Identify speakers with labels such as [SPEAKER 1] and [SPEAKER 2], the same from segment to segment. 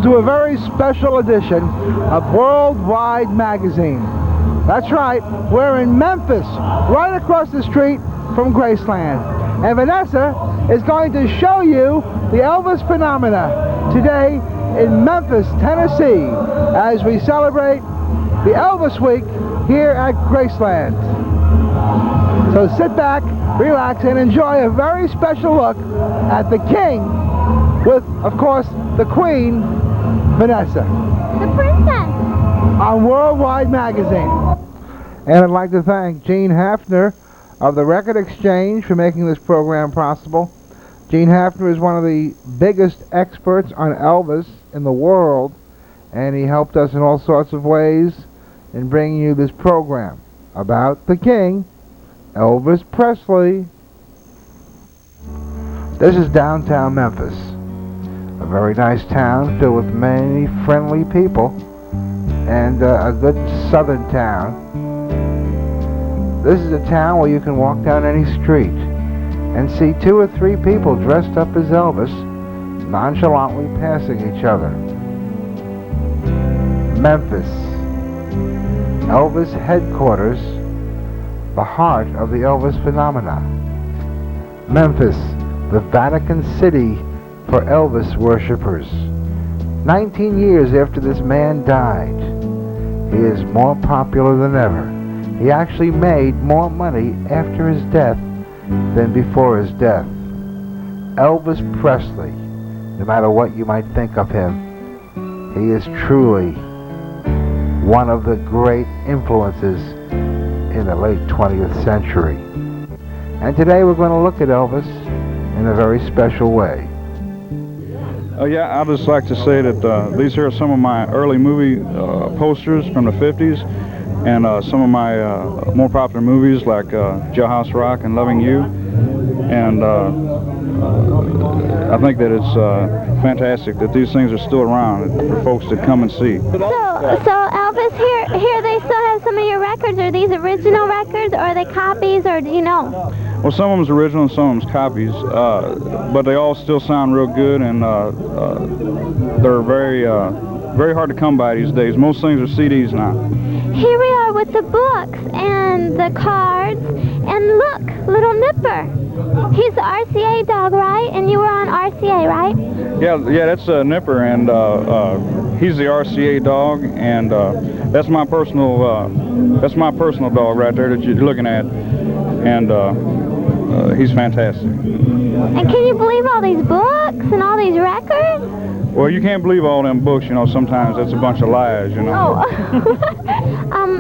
[SPEAKER 1] welcome to a very special edition of Worldwide Magazine. That's right, we're in Memphis, right across the street from Graceland. And Vanessa is going to show you the Elvis phenomena today in Memphis, Tennessee, as we celebrate the Elvis Week here at Graceland. So sit back, relax, and enjoy a very special look at the King with, of course, the Queen, Vanessa.
[SPEAKER 2] The princess.
[SPEAKER 1] On Worldwide Magazine. And I'd like to thank Jean Haffner of the Record Exchange for making this program possible. Jean Haffner is one of the biggest experts on Elvis in the world, and he helped us in all sorts of ways in bringing you this program about the King, Elvis Presley. This is downtown Memphis, a very nice town filled with many friendly people, and a good southern town. This is a town where you can walk down any street and see 2 or 3 people dressed up as Elvis nonchalantly passing each other. Memphis, Elvis headquarters, the heart of the Elvis phenomena. Memphis, the Vatican City for Elvis worshippers. 19 years after this man died, he is more popular than ever. He actually made more money after his death than before his death. Elvis Presley, no matter what you might think of him, he is truly one of the great influences in the late 20th century. And today we're going to look at Elvis in a very special way.
[SPEAKER 3] Yeah, I'd just like to say that these here are some of my early movie posters from the 50s, and some of my more popular movies like Jailhouse Rock and Loving You. And I think that it's fantastic that these things are still around for folks to come and see.
[SPEAKER 2] So Elvis, here they still have some of your records. Are these original records, or are they copies, or do you know?
[SPEAKER 3] Well, some of them's original and some of them's copies, but they all still sound real good, and they're very hard to come by these days. Most things are CDs now.
[SPEAKER 2] Here we are with the books and the cards, and look, little Nipper. He's the RCA dog, right? And you were on RCA, right?
[SPEAKER 3] Yeah, that's Nipper, and he's the RCA dog, and that's my personal dog right there that you're looking at, and he's fantastic.
[SPEAKER 2] And can you believe all these books and all these records?
[SPEAKER 3] Well, you can't believe all them books, you know. Sometimes that's a bunch of lies, you know.
[SPEAKER 2] Oh.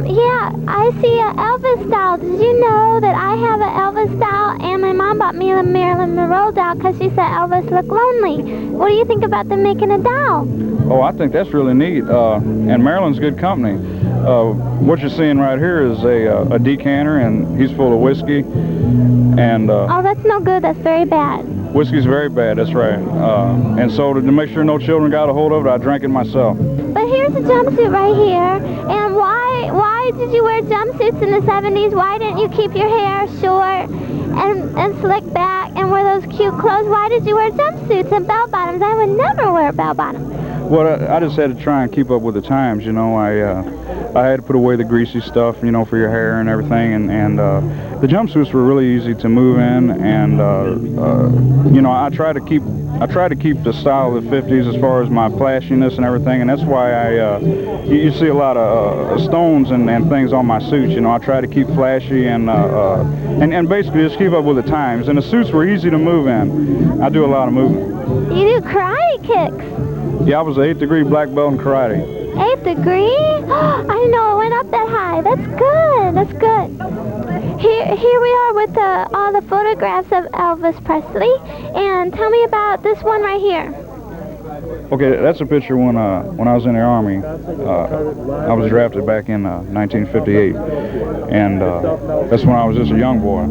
[SPEAKER 2] Yeah, I see an Elvis doll. Did you know that I have an Elvis doll, and my mom bought me a Marilyn Monroe doll because she said Elvis looked lonely. What do you think about them making a doll?
[SPEAKER 3] Oh, I think that's really neat, and Marilyn's good company. What you're seeing right here is a decanter, and he's full of whiskey, and...
[SPEAKER 2] oh, that's no good. That's very bad.
[SPEAKER 3] Whiskey's very bad, that's right. And so to make sure no children got a hold of it, I drank it myself.
[SPEAKER 2] But here's a jumpsuit right here, and why did you wear jumpsuits in the 70s? Why didn't you keep your hair short and slick back and wear those cute clothes? Why did you wear jumpsuits and bell-bottoms? I would never wear a bell-bottom.
[SPEAKER 3] Well, I just had to try and keep up with the times, you know. I had to put away the greasy stuff, you know, for your hair and everything, and the jumpsuits were really easy to move in, and you know, I try to keep the style of the 50s as far as my flashiness and everything, and that's why you see a lot of stones and things on my suits. You know, I try to keep flashy and basically just keep up with the times. And the suits were easy to move in. I do a lot of movement.
[SPEAKER 2] You do karate kicks.
[SPEAKER 3] Yeah, I was an 8th degree black belt in karate.
[SPEAKER 2] 8th degree? I didn't know it went up that high. That's good. That's good. Here we are with all the photographs of Elvis Presley. And tell me about this one right here.
[SPEAKER 3] Okay, that's a picture when I was in the Army. I was drafted back in 1958, and that's when I was just a young boy.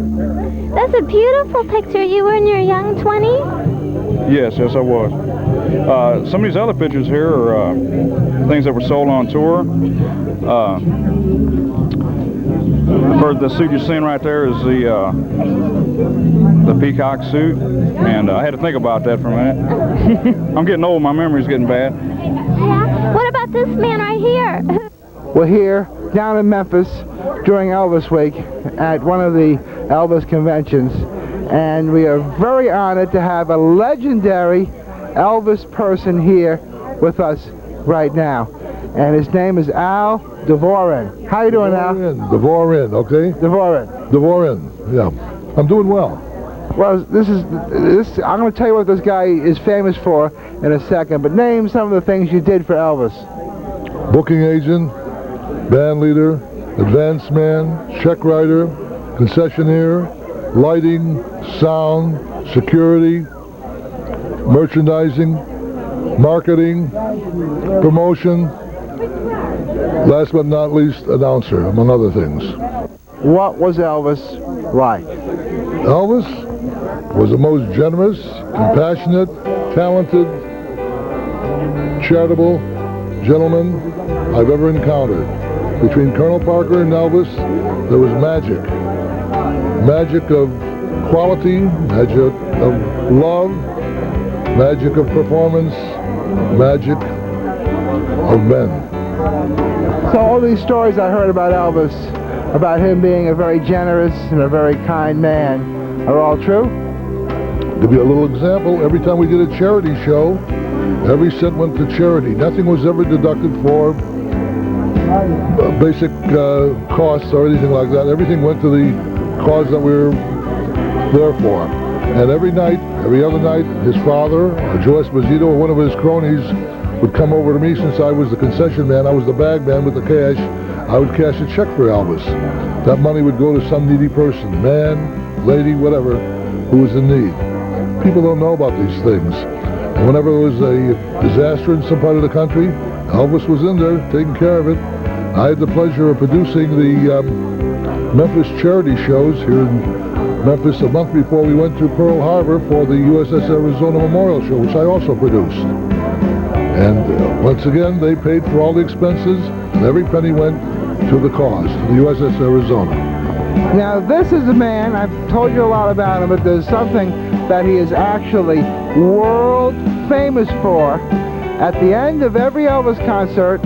[SPEAKER 2] That's a beautiful picture. You were in your young 20s?
[SPEAKER 3] Yes, I was. Some of these other pictures here are things that were sold on tour. For the suit you're seeing right there is the peacock suit, and I had to think about that for a minute. I'm getting old, my memory's getting bad.
[SPEAKER 2] Yeah? What about this man right here?
[SPEAKER 1] We're here down in Memphis during Elvis Week at one of the Elvis conventions, and we are very honored to have a legendary Elvis person here with us right now, and his name is Al Dvorin. How you doing, Al?
[SPEAKER 4] Dvorin, okay? Dvorin, yeah. I'm doing well.
[SPEAKER 1] Well, this. I'm going to tell you what this guy is famous for in a second, but name some of the things you did for Elvis.
[SPEAKER 4] Booking agent, band leader, advance man, check writer, concessionaire, lighting, sound, security, merchandising, marketing, promotion, last but not least, announcer, among other things.
[SPEAKER 1] What was Elvis like?
[SPEAKER 4] Elvis was the most generous, compassionate, talented, charitable gentleman I've ever encountered. Between Colonel Parker and Elvis, there was magic. Magic of quality, magic of love, magic of performance, magic of men.
[SPEAKER 1] So all these stories I heard about Elvis, about him being a very generous and a very kind man, are all true?
[SPEAKER 4] I'll give you a little example. Every time we did a charity show, every cent went to charity. Nothing was ever deducted for basic costs or anything like that. Everything went to the cause that we were there for. And every night, every other night, his father, or Joe Esposito, or one of his cronies, would come over to me. Since I was the concession man, I was the bag man with the cash, I would cash a check for Elvis. That money would go to some needy person, man, lady, whatever, who was in need. People don't know about these things. And whenever there was a disaster in some part of the country, Elvis was in there taking care of it. I had the pleasure of producing the Memphis charity shows here in Memphis a month before we went to Pearl Harbor for the USS Arizona Memorial Show, which I also produced. And once again, they paid for all the expenses, and every penny went to the cause, to the USS Arizona.
[SPEAKER 1] Now, this is a man, I've told you a lot about him, but there's something that he is actually world famous for. At the end of every Elvis concert,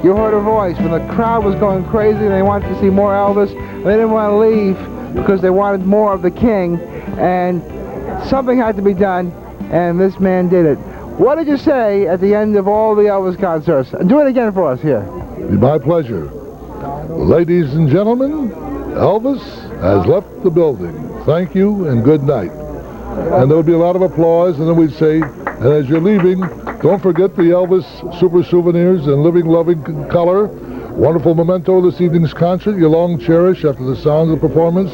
[SPEAKER 1] you heard a voice. When the crowd was going crazy and they wanted to see more Elvis, they didn't want to leave because they wanted more of the king, and something had to be done, and this man did it. What did you say at the end of all the Elvis concerts? Do it again for us here.
[SPEAKER 4] It'd be my pleasure. Ladies and gentlemen, Elvis has left the building. Thank you and good night. And there would be a lot of applause, and then we'd say, and as you're leaving, don't forget the Elvis Super Souvenirs and Living Loving Color. Wonderful memento of this evening's concert you long cherish after the sound of the performance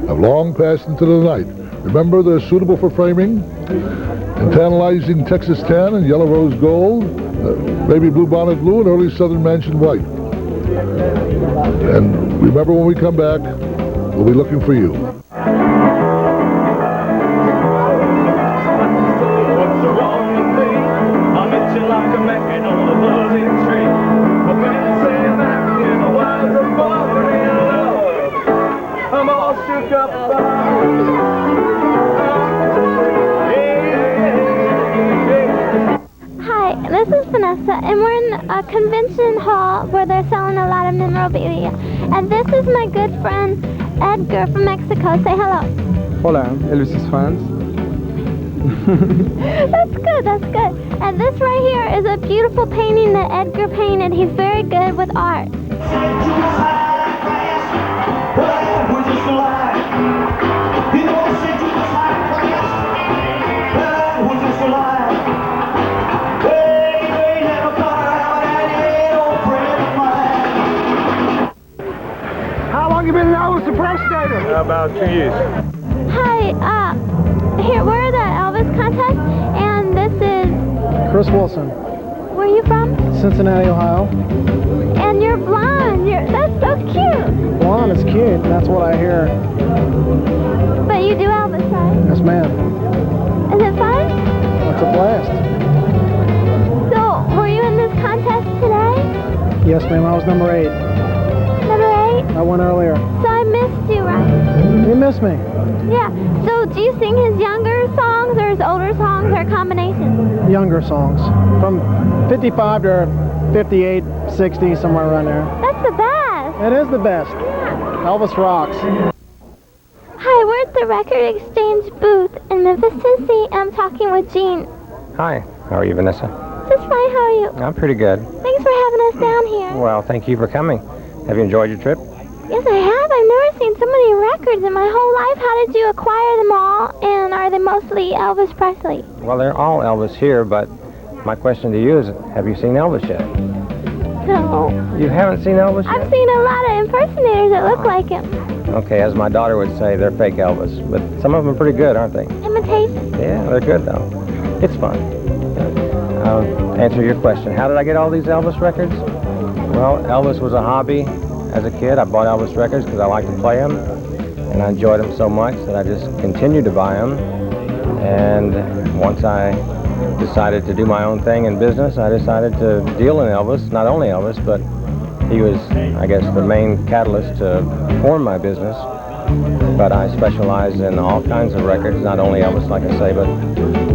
[SPEAKER 4] have long passed into the night. Remember, they're suitable for framing in tantalizing Texas tan and yellow rose gold, baby blue bonnet blue, and early southern mansion white. And remember, when we come back, we'll be looking for you.
[SPEAKER 2] Hi, this is Vanessa, and we're in a convention hall where they're selling a lot of memorabilia. And this is my good friend Edgar from Mexico. Say hello.
[SPEAKER 5] Hola, Elvis fans.
[SPEAKER 2] That's good, that's good. And this right here is a beautiful painting that Edgar painted. He's very good with art.
[SPEAKER 1] How long have you been an Elvis impersonator?
[SPEAKER 5] About 2 years.
[SPEAKER 2] Hi, here, we're at the Elvis contest, and this is...
[SPEAKER 5] Chris Wilson,
[SPEAKER 2] Where are you from?
[SPEAKER 5] Cincinnati, Ohio.
[SPEAKER 2] And you're blonde. That's so cute.
[SPEAKER 5] Blonde is cute. That's what I hear.
[SPEAKER 2] But you do Elvis, right?
[SPEAKER 5] Yes, ma'am.
[SPEAKER 2] Is it fun?
[SPEAKER 5] It's a blast.
[SPEAKER 2] So, were you in this contest today?
[SPEAKER 5] Yes, ma'am. I was number 8.
[SPEAKER 2] Number 8?
[SPEAKER 5] I went earlier.
[SPEAKER 2] So I missed you, right?
[SPEAKER 5] You miss me.
[SPEAKER 2] Yeah. So do you sing his younger songs or his older songs or a combination?
[SPEAKER 5] Younger songs. From 55 to 58, 60, somewhere around there.
[SPEAKER 2] That's the best.
[SPEAKER 5] It is the best. Elvis rocks.
[SPEAKER 2] Hi, we're at the Record Exchange booth in Memphis, Tennessee. I'm talking with Jean.
[SPEAKER 6] Hi, how are you, Vanessa?
[SPEAKER 2] Just fine, how are you?
[SPEAKER 6] I'm pretty good.
[SPEAKER 2] Thanks for having us down here.
[SPEAKER 6] Well, thank you for coming. Have you enjoyed your trip?
[SPEAKER 2] Yes, I have. I've never seen so many records in my whole life. How did you acquire them all? And are they mostly Elvis Presley?
[SPEAKER 6] Well, they're all Elvis here, but my question to you is, have you seen Elvis yet?
[SPEAKER 2] No.
[SPEAKER 6] You haven't seen Elvis yet?
[SPEAKER 2] I've seen a lot of impersonators that look like him.
[SPEAKER 6] Okay, as my daughter would say, they're fake Elvis, but some of them are pretty good, aren't they?
[SPEAKER 2] Imitation.
[SPEAKER 6] Yeah, they're good, though. It's fun. I'll answer your question. How did I get all these Elvis records? Well, Elvis was a hobby. As a kid, I bought Elvis records because I liked to play them, and I enjoyed them so much that I just continued to buy them. And once I decided to do my own thing in business, I decided to deal in Elvis. Not only Elvis, but he was, I guess, the main catalyst to form my business. But I specialized in all kinds of records, not only Elvis, like I say, but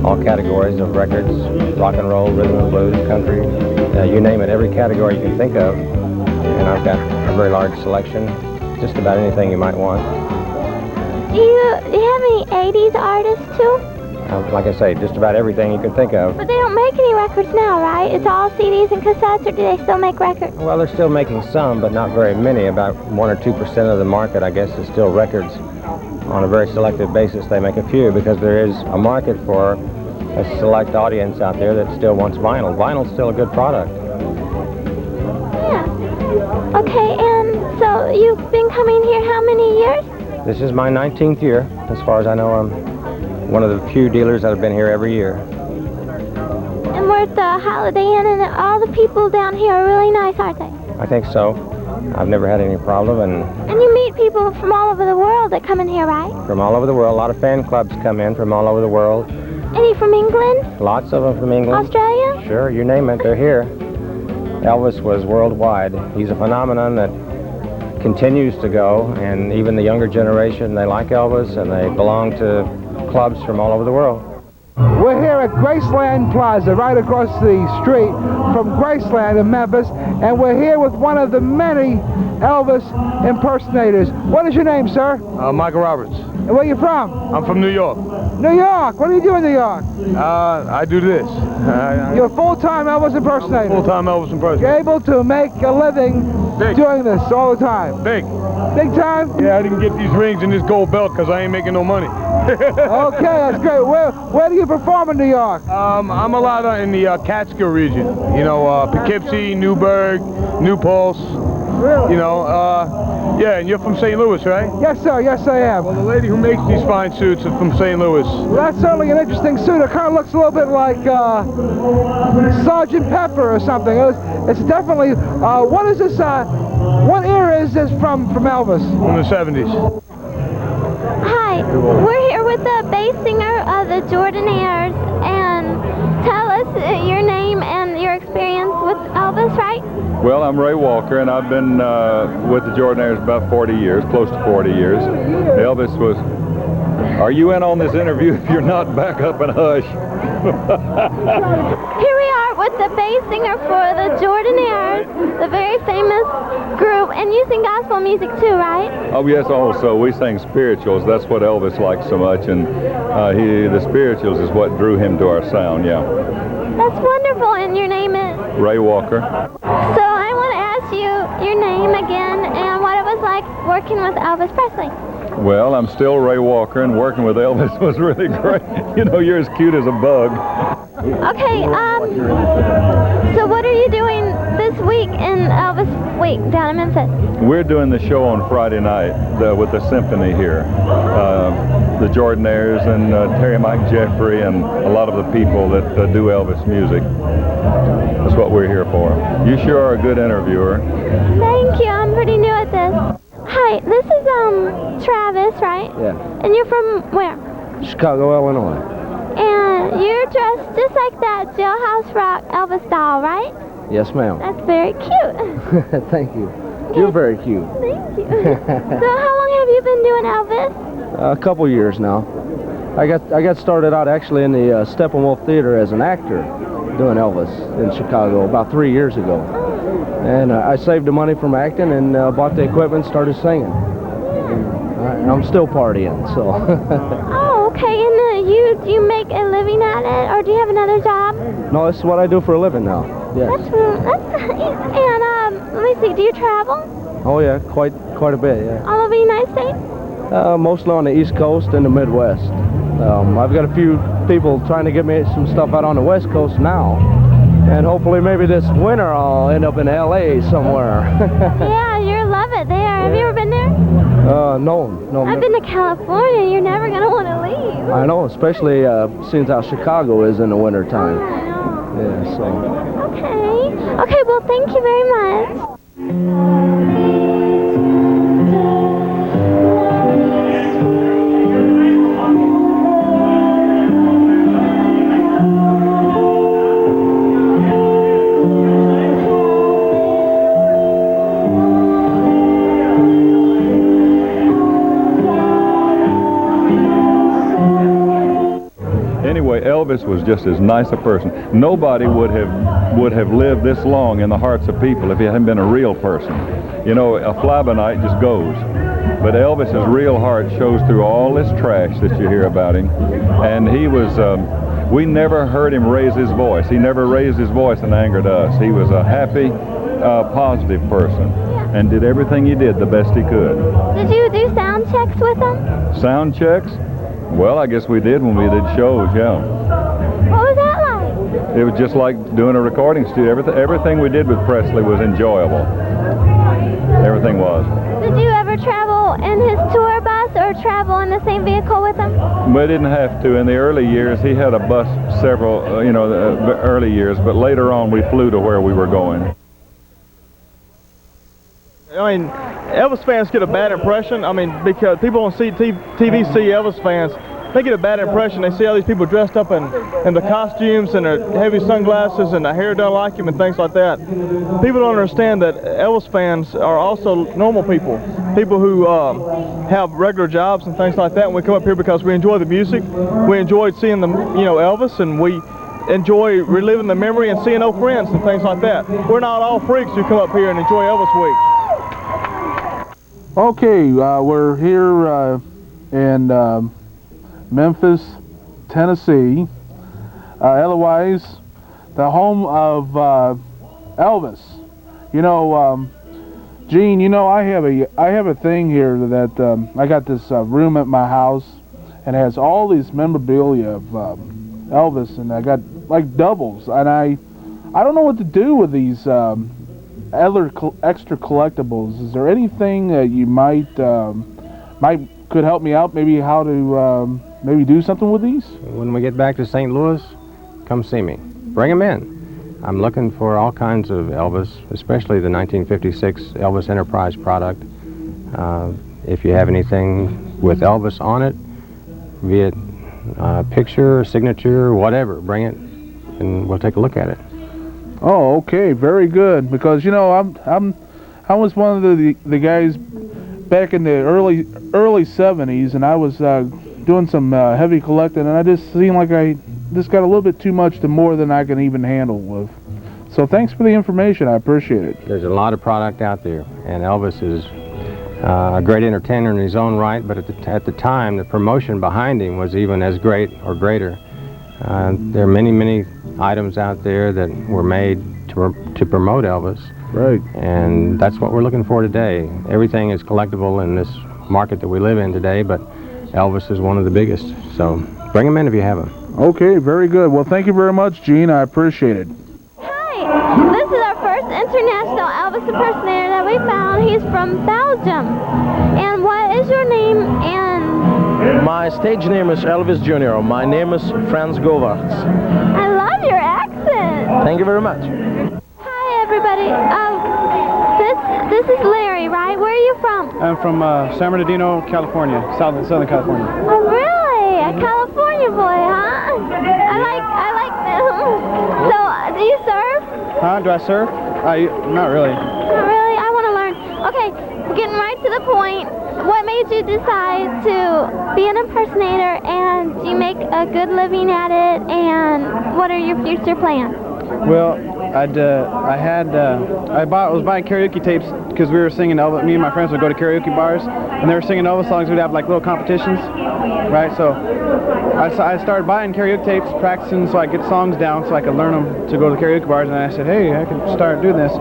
[SPEAKER 6] all categories of records, rock and roll, rhythm and blues, country, you name it, every category you can think of. And I've got a very large selection, just about anything you might want.
[SPEAKER 2] Do you have any 80s artists too?
[SPEAKER 6] Like I say, just about everything you can think of.
[SPEAKER 2] But they don't make any records now, right? It's all CDs and cassettes, or do they still make records?
[SPEAKER 6] Well, they're still making some, but not very many. About 1 or 2% of the market, I guess, is still records. On a very selective basis, they make a few because there is a market for a select audience out there that still wants vinyl. Vinyl's still a good product.
[SPEAKER 2] Yeah. Okay, and so you've been coming here how many years?
[SPEAKER 6] This is my 19th year. As far as I know, I'm one of the few dealers that have been here every year.
[SPEAKER 2] And we're at the Holiday Inn, and all the people down here are really nice, aren't they?
[SPEAKER 6] I think so. I've never had any problem, and
[SPEAKER 2] you meet people from all over the world that come in here, right?
[SPEAKER 6] From all over the world. A lot of fan clubs come in from all over the world.
[SPEAKER 2] Any from England?
[SPEAKER 6] Lots of them from England.
[SPEAKER 2] Australia?
[SPEAKER 6] Sure, you name it, they're here. Elvis was worldwide. He's a phenomenon that continues to go, and even the younger generation, they like Elvis, and they belong to clubs from all over the world.
[SPEAKER 1] We're here at Graceland Plaza, right across the street from Graceland in Memphis, and we're here with one of the many Elvis impersonators. What is your name, sir?
[SPEAKER 7] Michael Roberts.
[SPEAKER 1] And where are you from?
[SPEAKER 7] I'm from New York.
[SPEAKER 1] New York. What do you do in New York?
[SPEAKER 7] I do this.
[SPEAKER 1] You're a full-time Elvis impersonator.
[SPEAKER 7] Full-time Elvis impersonator.
[SPEAKER 1] You're able to make a living doing this all the time.
[SPEAKER 7] Big.
[SPEAKER 1] Big time?
[SPEAKER 7] Yeah, I didn't get these rings and this gold belt because I ain't making no money.
[SPEAKER 1] Okay, that's great. Where do you perform in New York?
[SPEAKER 7] I'm a lot in the Catskill region. You know, Poughkeepsie, Newburgh, New Paltz.
[SPEAKER 1] Really?
[SPEAKER 7] You know, yeah, and you're from St. Louis, right?
[SPEAKER 1] Yes, sir. Yes, I am.
[SPEAKER 7] Well, the lady who makes these fine suits is from St. Louis.
[SPEAKER 1] Well, that's certainly an interesting suit. It kind of looks a little bit like Sergeant Pepper or something. It's definitely. What is this? What era is this from Elvis?
[SPEAKER 7] From the 70s.
[SPEAKER 2] Hi, we're here with the bass singer of the Jordanaires, and tell us your name and your experience with Elvis, right?
[SPEAKER 3] Well, I'm Ray Walker, and I've been with the Jordanaires about 40 years, close to 40 years. Elvis was... Are you in on this interview? If you're not, back up and hush.
[SPEAKER 2] Here we are with the bass singer for the Jordanaires, the very famous group, and you sing gospel music too, right?
[SPEAKER 3] Oh, yes, also. We sing spirituals. That's what Elvis likes so much, and the spirituals is what drew him to our sound, yeah.
[SPEAKER 2] That's wonderful, and your name is?
[SPEAKER 3] Ray Walker.
[SPEAKER 2] So I want to ask you your name again and what it was like working with Elvis Presley.
[SPEAKER 3] Well, I'm still Ray Walker, and working with Elvis was really great. You know, you're as cute as a bug.
[SPEAKER 2] Okay, so what are you doing this week in Elvis Week down in Memphis?
[SPEAKER 3] We're doing the show on Friday night with the symphony here. The Jordanaires and Terry Mike Jeffrey and a lot of the people that do Elvis music. That's what we're here for. You sure are a good interviewer.
[SPEAKER 2] Thank you. I'm pretty new at this. Hi, this is Travis, right?
[SPEAKER 8] Yeah.
[SPEAKER 2] And you're from where?
[SPEAKER 8] Chicago, Illinois.
[SPEAKER 2] And you're dressed just like that Jailhouse Rock Elvis doll, right?
[SPEAKER 8] Yes, ma'am.
[SPEAKER 2] That's very cute.
[SPEAKER 8] Thank you. You're very cute.
[SPEAKER 2] Thank you. So how long have you been doing Elvis?
[SPEAKER 8] A couple years now. I got started out actually in the Steppenwolf Theater as an actor doing Elvis in Chicago about 3 years ago. And I saved the money from acting and bought the equipment and started singing. And I'm still partying, so.
[SPEAKER 2] Oh, okay. And do you make a living at it, or do you have another job?
[SPEAKER 8] No, this is what I do for a living now. Yes.
[SPEAKER 2] And let me see. Do you travel?
[SPEAKER 8] Oh yeah, quite a bit. Yeah.
[SPEAKER 2] All over the United States?
[SPEAKER 8] Mostly on the East Coast and the Midwest. I've got a few people trying to get me some stuff out on the West Coast now. And hopefully maybe this winter I'll end up in L.A. somewhere.
[SPEAKER 2] Yeah, you'll love it there. Yeah. Have you ever been there?
[SPEAKER 8] No.
[SPEAKER 2] I've been to California. You're never going to want to leave.
[SPEAKER 8] I know, especially since how Chicago is in the winter time.
[SPEAKER 2] I know.
[SPEAKER 8] Yeah, so.
[SPEAKER 2] Okay, well, thank you very much.
[SPEAKER 9] Elvis was just as nice a person. Nobody would have lived this long in the hearts of people if he hadn't been a real person. You know, a fly-by-night just goes. But Elvis's real heart shows through all this trash that you hear about him. And he was, we never heard him raise his voice. He never raised his voice and angered us. He was a happy, positive person and did everything he did the best he could.
[SPEAKER 2] Did you do sound checks with him?
[SPEAKER 9] Sound checks? Well, I guess we did when we did shows, yeah.
[SPEAKER 2] What was that like?
[SPEAKER 9] It was just like doing a recording studio. Everything we did with Presley was enjoyable. Everything was.
[SPEAKER 2] Did you ever travel in his tour bus or travel in the same vehicle with him?
[SPEAKER 9] We didn't have to. In the early years, he had a bus several, the early years, but later on we flew to where we were going.
[SPEAKER 10] I mean, Elvis fans get a bad impression. I mean, because people on TV see Elvis fans, they get a bad impression. They see all these people dressed up in the costumes and their heavy sunglasses and the hair done like him and things like that. People don't understand that Elvis fans are also normal people who have regular jobs and things like that. And we come up here because we enjoy the music, we enjoy seeing them, Elvis, and we enjoy reliving the memory and seeing old friends and things like that. We're not all freaks who come up here and enjoy Elvis Week.
[SPEAKER 11] Okay, we're here in Memphis, Tennessee, otherwise the home of Elvis. Gene, I have a thing here that I got this room at my house, and it has all these memorabilia of Elvis, and I got like doubles, and I don't know what to do with these other extra collectibles. Is there anything that you could help me out? Maybe how to maybe do something with these?
[SPEAKER 6] When we get back to St. Louis, come see me. Bring them in. I'm looking for all kinds of Elvis, especially the 1956 Elvis Enterprise product. If you have anything with Elvis on it, be it picture, signature, whatever, bring it, and we'll take a look at it.
[SPEAKER 11] Oh, okay, very good. Because I was one of the guys back in the early 70s, and I was doing some heavy collecting, and I just seemed like I just got a little bit too much to more than I can even handle with. So thanks for the information. I appreciate it.
[SPEAKER 6] There's a lot of product out there, and Elvis is a great entertainer in his own right, but at the time, the promotion behind him was even as great or greater. There are many items out there that were made to promote Elvis.
[SPEAKER 11] Right.
[SPEAKER 6] And that's what we're looking for today. Everything is collectible in this market that we live in today, but Elvis is one of the biggest. So bring them in if you have them.
[SPEAKER 11] Okay, very good. Well, thank you very much, Gene. I appreciate it.
[SPEAKER 2] Hi, this is our first international Elvis impersonator that we found. He's from Belgium. And what is your name and...
[SPEAKER 12] My stage name is Elvis Jr. My name is Franz Govaerts.
[SPEAKER 2] I love your accent.
[SPEAKER 12] Thank you very much.
[SPEAKER 2] Hi, everybody. This is Larry, right? Where are you from?
[SPEAKER 5] I'm from San Bernardino, California, Southern California.
[SPEAKER 2] Oh, really? A California boy, huh? I like them. So, do you surf?
[SPEAKER 5] Huh? Do I surf? Not really.
[SPEAKER 2] Not really? I want to learn. Okay, getting right to the point, what made you decide to be an impersonator, and do you make a good living at it, and what are your future plans?
[SPEAKER 5] Well, I was buying karaoke tapes because we were singing Elvis. Me and my friends would go to karaoke bars, and they were singing Elvis songs. We'd have like little competitions, right? So I started buying karaoke tapes, practicing so I could get songs down, so I could learn them to go to karaoke bars. And I said, hey, I could start doing this.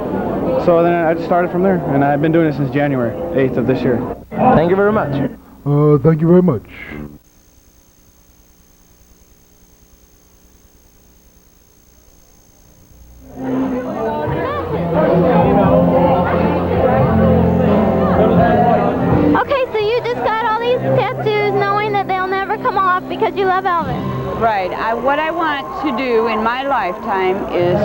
[SPEAKER 5] So then I just started from there, and I've been doing it since January 8th of this year.
[SPEAKER 12] Thank you very much.
[SPEAKER 4] Thank you very much.
[SPEAKER 2] Okay, so you just got all these tattoos knowing that they'll never come off because you love Elvis.
[SPEAKER 13] Right. What I want to do in my lifetime is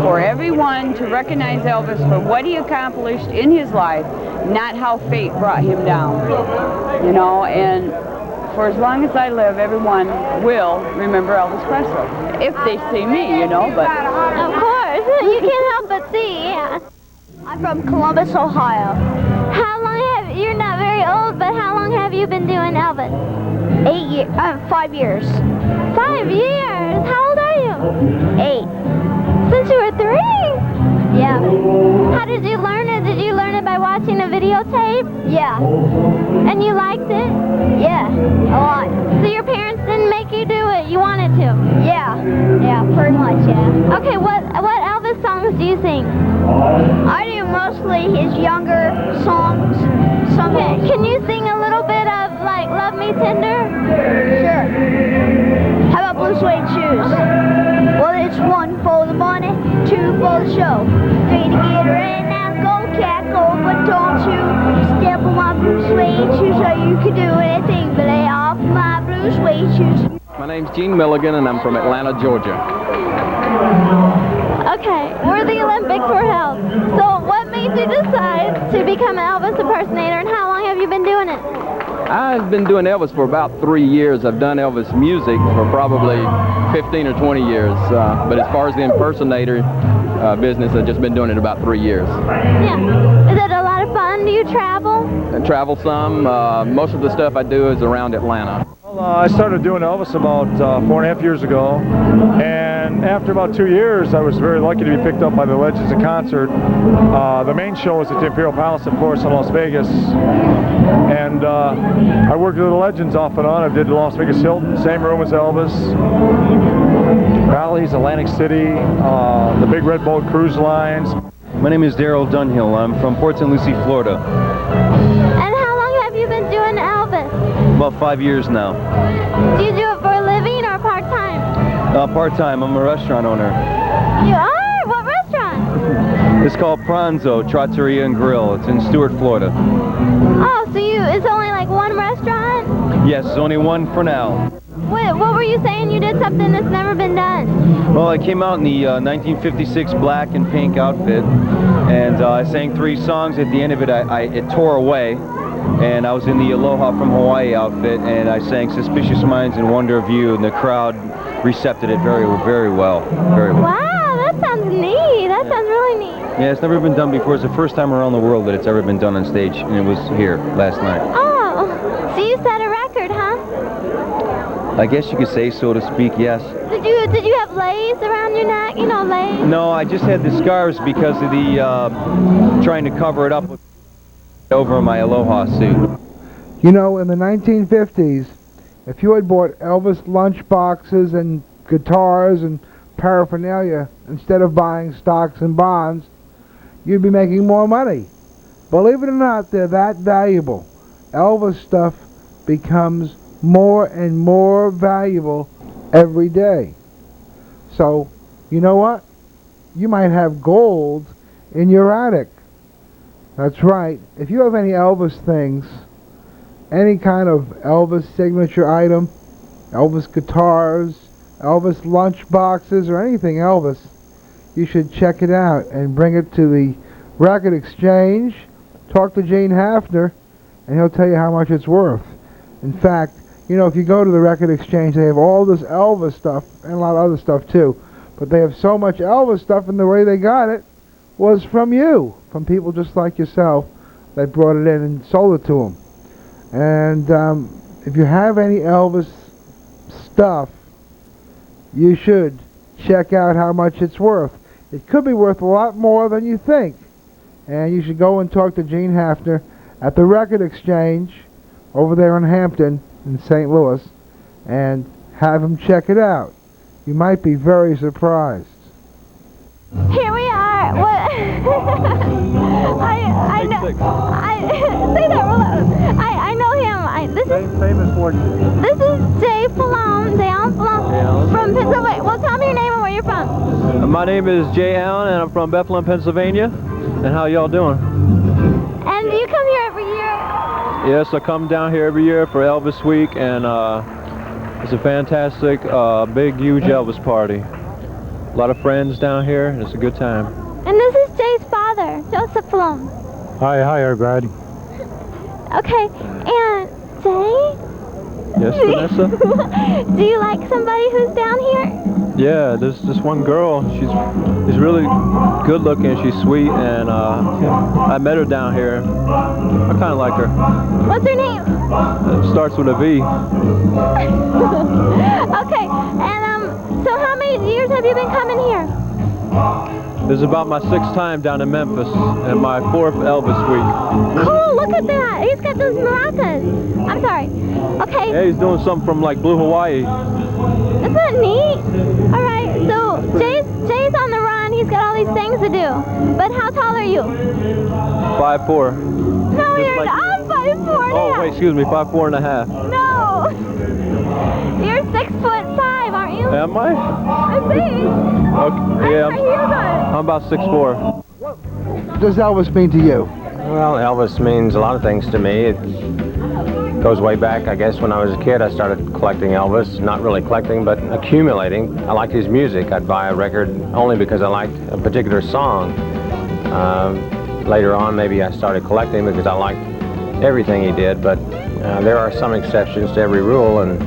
[SPEAKER 13] for everyone to recognize Elvis for what he accomplished in his life, not how fate brought him down. You know, and for as long as I live, everyone will remember Elvis Presley. If they see me, you know, but...
[SPEAKER 2] Of course. You can't help but see, yeah.
[SPEAKER 14] I'm from Columbus, Ohio.
[SPEAKER 2] How long you're not very old, but how long have you been doing Elvis?
[SPEAKER 14] 5 years.
[SPEAKER 2] 5 years? How old are you?
[SPEAKER 14] 8.
[SPEAKER 2] Since you were 3?
[SPEAKER 14] Yeah.
[SPEAKER 2] How did you learn it? Did you learn it by watching a videotape?
[SPEAKER 14] Yeah.
[SPEAKER 2] And you liked it?
[SPEAKER 14] Yeah, a lot.
[SPEAKER 2] So your parents didn't make you do it? You wanted to?
[SPEAKER 14] Yeah. Yeah, pretty much, yeah.
[SPEAKER 2] Okay, what Elvis songs do you sing?
[SPEAKER 14] I do mostly his younger songs.
[SPEAKER 2] Okay, can you sing a little bit of, like, Love Me Tender?
[SPEAKER 14] Sure. How about Blue Suede Shoes? Well, it's 1 for the money, 2 for the show, 3 to get her in. Now go, cat, go, but don't you step on my blue suede shoes, so you can do anything but lay off my blue suede shoes.
[SPEAKER 12] My name's Gene Milligan, and I'm from Atlanta, Georgia.
[SPEAKER 2] Okay, where the Olympics were held. So what made you decide to become an Elvis impersonator, and how long have you been doing it?
[SPEAKER 12] I've been doing Elvis for about 3 years. I've done Elvis music for probably 15 or 20 years. But as far as the impersonator business, I've just been doing it about 3 years.
[SPEAKER 2] Yeah. Is it a lot of fun? Do you travel?
[SPEAKER 12] I travel some. Most of the stuff I do is around Atlanta.
[SPEAKER 15] Well, I started doing Elvis about 4.5 years ago, and after about 2 years, I was very lucky to be picked up by the Legends in concert. The main show was at the Imperial Palace, of course, in Las Vegas, and I worked with the Legends off and on. I did the Las Vegas Hilton, same room as Elvis, Bally's, Atlantic City, the Big Red Boat Cruise Lines.
[SPEAKER 16] My name is Daryl Dunhill. I'm from Port St. Lucie, Florida.
[SPEAKER 2] And how long have you been doing Elvis?
[SPEAKER 16] About 5 years now.
[SPEAKER 2] Do you do it for a living or part-time?
[SPEAKER 16] Part-time. I'm a restaurant owner.
[SPEAKER 2] You are? What restaurant?
[SPEAKER 16] It's called Pranzo Trattoria and Grill. It's in Stuart, Florida.
[SPEAKER 2] Oh, so it's only like one restaurant?
[SPEAKER 16] Yes, it's only one for now.
[SPEAKER 2] What were you saying? You did something that's never been done?
[SPEAKER 16] Well, I came out in the 1956 black and pink outfit, and I sang 3 songs. At the end of it, it tore away, and I was in the Aloha from Hawaii outfit, and I sang Suspicious Minds and Wonder of You, and the crowd recepted it very, very well. Very well.
[SPEAKER 2] Wow, that sounds neat. That sounds really neat.
[SPEAKER 16] Yeah, it's never been done before. It's the first time around the world that it's ever been done on stage, and it was here last night.
[SPEAKER 2] Oh, so you set a record, huh?
[SPEAKER 16] I guess you could say, so to speak, yes.
[SPEAKER 2] Did you have lace around your neck? You know, lace?
[SPEAKER 16] No, I just had the scarves because of the trying to cover it up with over my Aloha suit.
[SPEAKER 1] You know, in the 1950s, if you had bought Elvis lunch boxes and guitars and paraphernalia instead of buying stocks and bonds, you'd be making more money. Believe it or not, they're that valuable. Elvis stuff becomes more and more valuable every day. So, you know what? You might have gold in your attic. That's right. If you have any Elvis things, any kind of Elvis signature item, Elvis guitars, Elvis lunch boxes, or anything Elvis, you should check it out and bring it to the record exchange. Talk to Jean Haffner, and he'll tell you how much it's worth. In fact, you know, if you go to the record exchange, they have all this Elvis stuff and a lot of other stuff too. But they have so much Elvis stuff, and the way they got it was from you, from people just like yourself that brought it in and sold it to him. And if you have any Elvis stuff, you should check out how much it's worth. It could be worth a lot more than you think. And you should go and talk to Jean Haffner at the Record Exchange over there in Hampton in St. Louis and have him check it out. You might be very surprised.
[SPEAKER 2] Here we are. What? I know. Say that real loud. I know him. This is
[SPEAKER 15] famous fortune.
[SPEAKER 2] This is Jay Fallon from Pennsylvania. Well, tell me your name and where you're from.
[SPEAKER 16] My name is Jay Allen, and I'm from Bethlehem, Pennsylvania. And how y'all doing?
[SPEAKER 2] And you come here every year?
[SPEAKER 16] Yes, I come down here every year for Elvis Week, and it's a fantastic, big, huge Elvis party. A lot of friends down here, and it's a good time.
[SPEAKER 2] And this is Jay's father, Joseph Fallon.
[SPEAKER 15] Hi, everybody.
[SPEAKER 2] Okay, and Jay?
[SPEAKER 16] Yes, Vanessa?
[SPEAKER 2] Do you like somebody who's down here?
[SPEAKER 16] Yeah, there's this one girl. She's really good looking. She's sweet, and I met her down here. I kind of like her.
[SPEAKER 2] What's her name?
[SPEAKER 16] It starts with a V.
[SPEAKER 2] Okay, and so how many years have you been coming here?
[SPEAKER 16] This is about my 6th time down in Memphis, and my 4th Elvis Week.
[SPEAKER 2] Cool, look at that. He's got those maracas. I'm sorry. Okay.
[SPEAKER 16] Yeah, he's doing something from like Blue Hawaii.
[SPEAKER 2] Isn't that neat? All right, so Jay's on the run. He's got all these things to do. But how tall are you?
[SPEAKER 16] 5'4".
[SPEAKER 2] No, you're not. I'm 5'4".
[SPEAKER 16] Oh, wait, excuse me, 5'4.5".
[SPEAKER 2] No. You're 6'5", aren't you?
[SPEAKER 16] Am I?
[SPEAKER 2] I think.
[SPEAKER 16] Okay, yeah, I'm about 6'4".
[SPEAKER 1] What does Elvis mean to you?
[SPEAKER 6] Well, Elvis means a lot of things to me. It goes way back, I guess, when I was a kid. I started collecting Elvis. Not really collecting, but accumulating. I liked his music. I'd buy a record only because I liked a particular song. Later on, maybe I started collecting because I liked everything he did, but there are some exceptions to every rule, and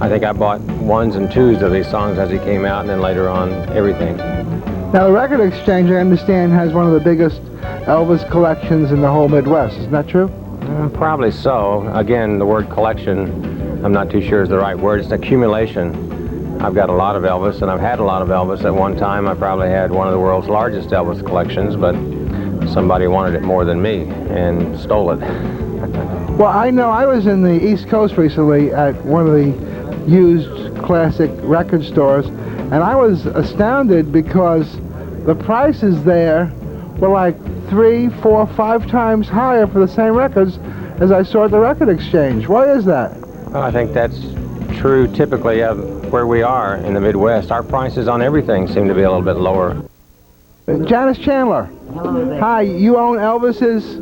[SPEAKER 6] I think I bought 1s and 2s of these songs as he came out, and then later on, everything.
[SPEAKER 1] Now, the Record Exchange, I understand, has one of the biggest Elvis collections in the whole Midwest. Isn't that true?
[SPEAKER 6] Probably so. Again, the word collection, I'm not too sure is the right word. It's accumulation. I've got a lot of Elvis, and I've had a lot of Elvis. At one time, I probably had one of the world's largest Elvis collections, but somebody wanted it more than me and stole it.
[SPEAKER 1] Well, I know I was in the East Coast recently at one of the used classic record stores, and I was astounded because the prices there were like 3, 4, 5 times higher for the same records as I saw at the Record Exchange. Why is that?
[SPEAKER 6] Well, I think that's true typically of where we are in the Midwest. Our prices on everything seem to be a little bit lower.
[SPEAKER 1] Janice Chandler.
[SPEAKER 17] Hello there.
[SPEAKER 1] Hi, you own Elvis's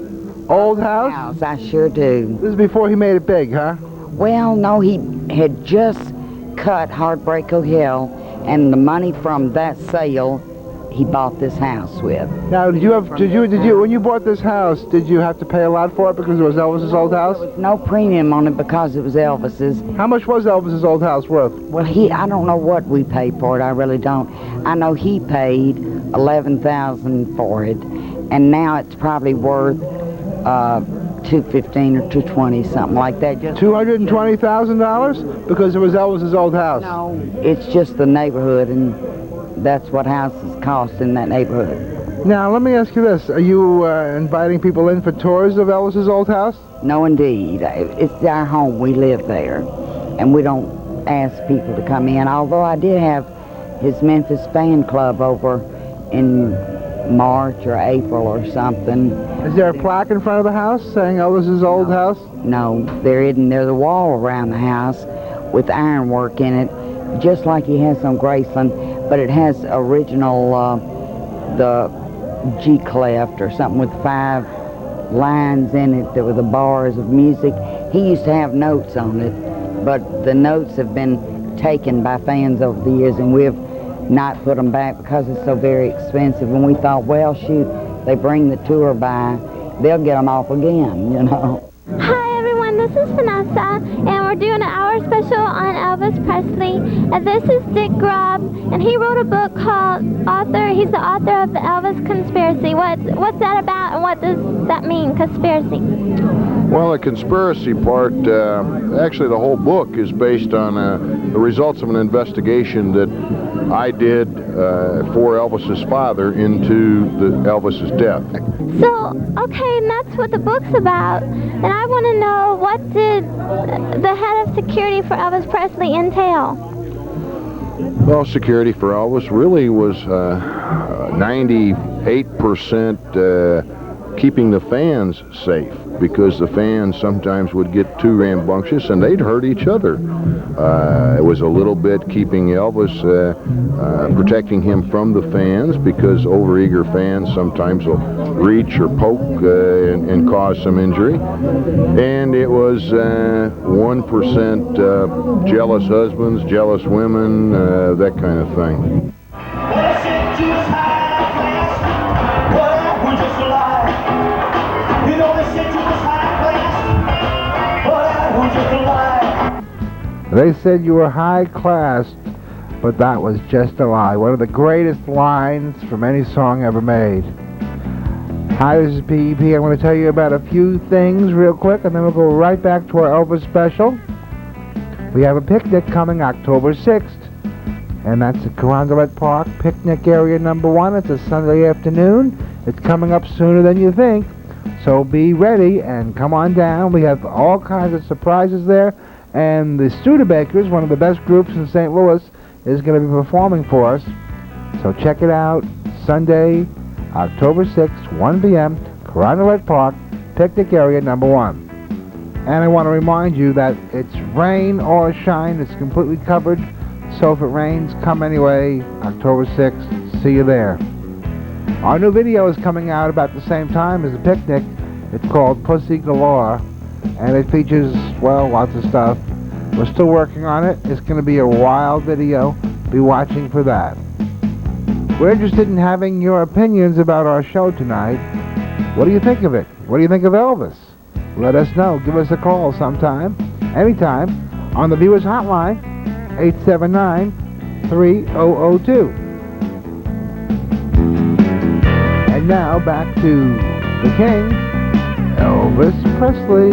[SPEAKER 1] old house?
[SPEAKER 17] I sure do.
[SPEAKER 1] This is before he made it big, huh?
[SPEAKER 17] Well, no, he had just cut Heartbreak O'Hill, and the money from that sale he bought this house with.
[SPEAKER 1] Now, did you when you bought this house, did you have to pay a lot for it because it was Elvis's old house?
[SPEAKER 17] There was no premium on it because it was Elvis's.
[SPEAKER 1] How much was Elvis's old house worth?
[SPEAKER 17] Well, I don't know what we paid for it. I really don't. I know he paid $11,000 for it, and now it's probably worth $215 or $220, something like that. Just
[SPEAKER 1] $220,000 because it was Elvis's old house.
[SPEAKER 17] No, it's just the neighborhood, and that's what houses cost in that neighborhood.
[SPEAKER 1] Now, let me ask you this. Are you inviting people in for tours of Elvis's old house?
[SPEAKER 17] No, indeed. It's our home. We live there, and we don't ask people to come in, although I did have his Memphis fan club over in March or April or something.
[SPEAKER 1] Is there a plaque in front of the house saying Elvis's old house?
[SPEAKER 17] No, there isn't. There's a wall around the house with ironwork in it, just like he has on Graceland, but it has original, the G clef or something with 5 lines in it. There were the bars of music. He used to have notes on it, but the notes have been taken by fans over the years, and we've not put them back because it's so very expensive. And we thought, well, shoot, they bring the tour by, they'll get them off again, you know.
[SPEAKER 2] Hi, everyone. this is Vanessa, and we're doing an hour special on Elvis Presley. And this is Dick Grob, and he wrote a book called he's the author of the Elvis Conspiracy. What's that about, and what does that mean, conspiracy?
[SPEAKER 18] Well, the conspiracy part, actually the whole book is based on the results of an investigation that I did for Elvis's father into Elvis's death.
[SPEAKER 2] So, okay, and that's what the book's about. And I want to know, what did the head of security for Elvis Presley entail?
[SPEAKER 18] Well, security for Elvis really was 98% keeping the fans safe, because the fans sometimes would get too rambunctious and they'd hurt each other. It was a little bit keeping Elvis, protecting him from the fans, because overeager fans sometimes will reach or poke and cause some injury. And it was 1% jealous husbands, jealous women, that kind of thing.
[SPEAKER 1] They said you were high class, but that was just a lie. One of the greatest lines from any song ever made. Hi, this is PEP. I'm going to tell you about a few things real quick, and then we'll go right back to our Elvis special. We have a picnic coming October 6th, and that's at Candlelight Park, picnic area number 1. It's a Sunday afternoon. It's coming up sooner than you think, so be ready and come on down. We have all kinds of surprises there. And the Studebakers, one of the best groups in St. Louis, is going to be performing for us. So check it out, Sunday, October 6th, 1 p.m., Candlelight Park, picnic area number 1. And I want to remind you that it's rain or shine. It's completely covered. So if it rains, come anyway, October 6th. See you there. Our new video is coming out about the same time as the picnic. It's called Pussy Galore. And it features, well, lots of stuff. We're still working on it. It's going to be a wild video. Be watching for that. We're interested in having your opinions about our show tonight. What do you think of it? What do you think of Elvis? Let us know. Give us a call sometime, anytime, on the Viewers Hotline, 879-3002. And now back to the King, Elvis Presley.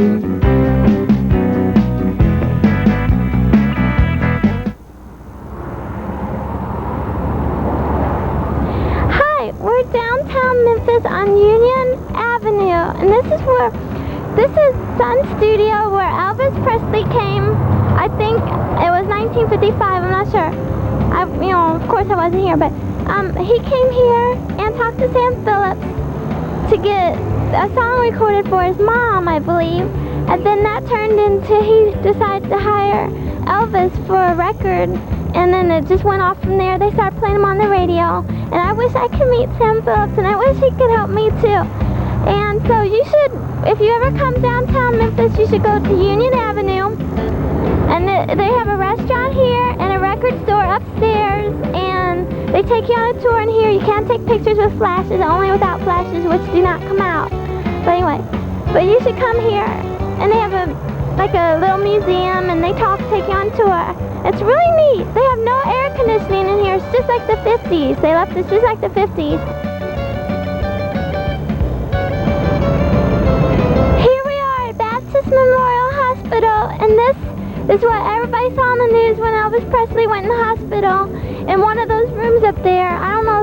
[SPEAKER 2] Hi, we're downtown Memphis on Union Avenue, and this is Sun Studio where Elvis Presley came. I think it was 1955, I'm not sure. Of course I wasn't here, but he came here and talked to Sam Phillips to get a song recorded for his mom, I believe, and then that turned into he decided to hire Elvis for a record, and then it just went off from there. They started playing him on the radio, and I wish I could meet Sam Phillips, and I wish he could help me too. And so you should, if you ever come downtown Memphis, you should go to Union Avenue, and they have a restaurant here and a record store upstairs, and they take you on a tour in here. You can't take pictures with flashes, only without flashes, which do not come out. But anyway, but you should come here, and they have a little museum, and they take you on tour. It's really neat. They have no air conditioning in here. It's just like the 50s. They left us just like the 50s. Here we are at Baptist Memorial Hospital, and this is what everybody saw on the news when Elvis Presley went in the hospital. In one of those rooms up there, I don't know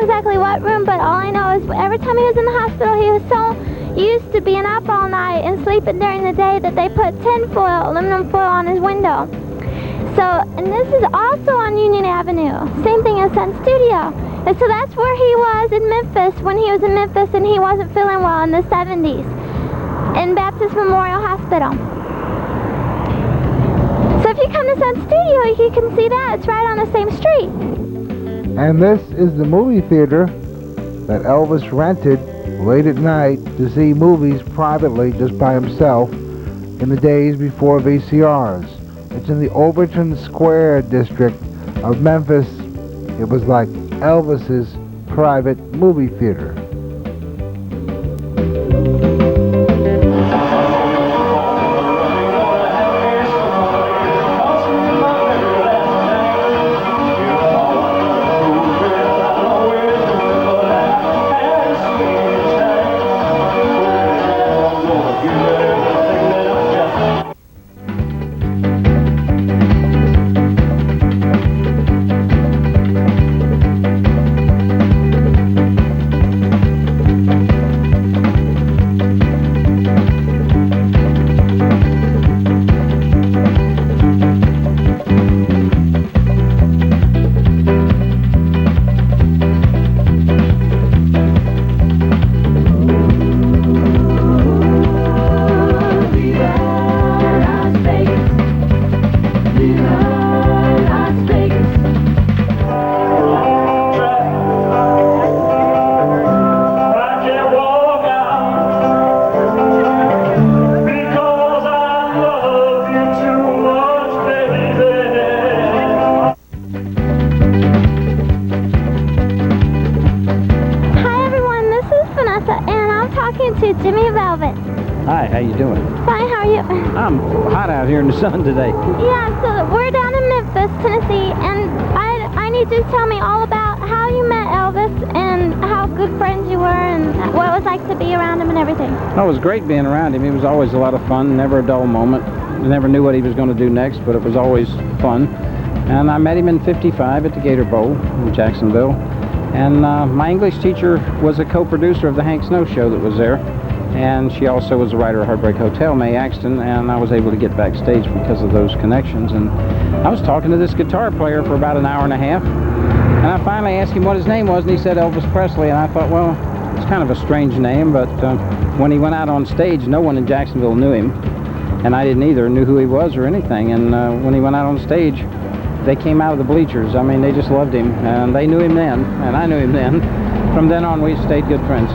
[SPEAKER 2] exactly what room, but all I know is every time he was in the hospital, he was so used to being up all night and sleeping during the day that they put aluminum foil on his window. So, and this is also on Union Avenue, same thing as Sun Studio. And so that's where he was in Memphis when he was in Memphis and he wasn't feeling well in the 70s in Baptist Memorial Hospital. So if you come to Sun Studio, you can see that. It's right on the same street.
[SPEAKER 1] And this is the movie theater that Elvis rented late at night to see movies privately just by himself in the days before VCRs. It's in the Overton Square district of Memphis. It was like Elvis's private movie theater.
[SPEAKER 19] Hi, how you doing?
[SPEAKER 2] Fine, how are you?
[SPEAKER 19] I'm hot out here in the sun today.
[SPEAKER 2] Yeah, so we're down in Memphis, Tennessee, and I need you to tell me all about how you met Elvis and how good friends you were and what it was like to be around him and everything.
[SPEAKER 19] Oh, it was great being around him. He was always a lot of fun, never a dull moment. You never knew what he was going to do next, but it was always fun. And I met him in '55 at the Gator Bowl in Jacksonville. And my English teacher was a co-producer of the Hank Snow show that was there. And she also was a writer of Heartbreak Hotel, Mae Axton, and I was able to get backstage because of those connections. And I was talking to this guitar player for about an hour and a half, and I finally asked him what his name was, and he said Elvis Presley, and I thought, well, it's kind of a strange name, but when he went out on stage, no one in Jacksonville knew him, and I didn't either, knew who he was or anything, and when he went out on stage, they came out of the bleachers. I mean, they just loved him, and they knew him then, and I knew him then. From then on, we stayed good friends.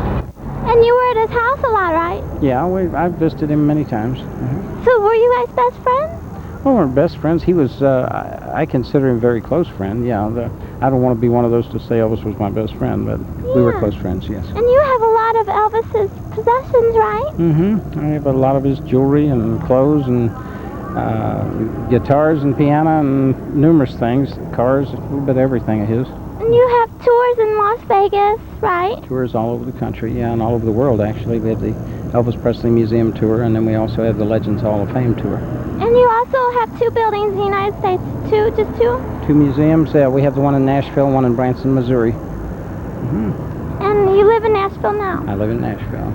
[SPEAKER 2] And you were at his house a lot, right?
[SPEAKER 19] Yeah, I've visited him many times.
[SPEAKER 2] So were you guys best friends?
[SPEAKER 19] Well, we're best friends. He was, I consider him a very close friend, yeah. I don't want to be one of those to say Elvis was my best friend, but we were close friends, yes.
[SPEAKER 2] And you have a lot of Elvis's possessions, right?
[SPEAKER 19] Mm-hmm. I have a lot of his jewelry and clothes and guitars and piano and numerous things, cars, a little bit of everything of his.
[SPEAKER 2] And you have tours in Las Vegas, right?
[SPEAKER 19] Tours all over the country, yeah, and all over the world, actually. We have the Elvis Presley Museum tour, and then we also have the Legends Hall of Fame tour.
[SPEAKER 2] And you also have two buildings in the United States, just two?
[SPEAKER 19] Two museums, yeah. We have the one in Nashville, one in Branson, Missouri. Mm-hmm.
[SPEAKER 2] And you live in Nashville now?
[SPEAKER 19] I live in Nashville.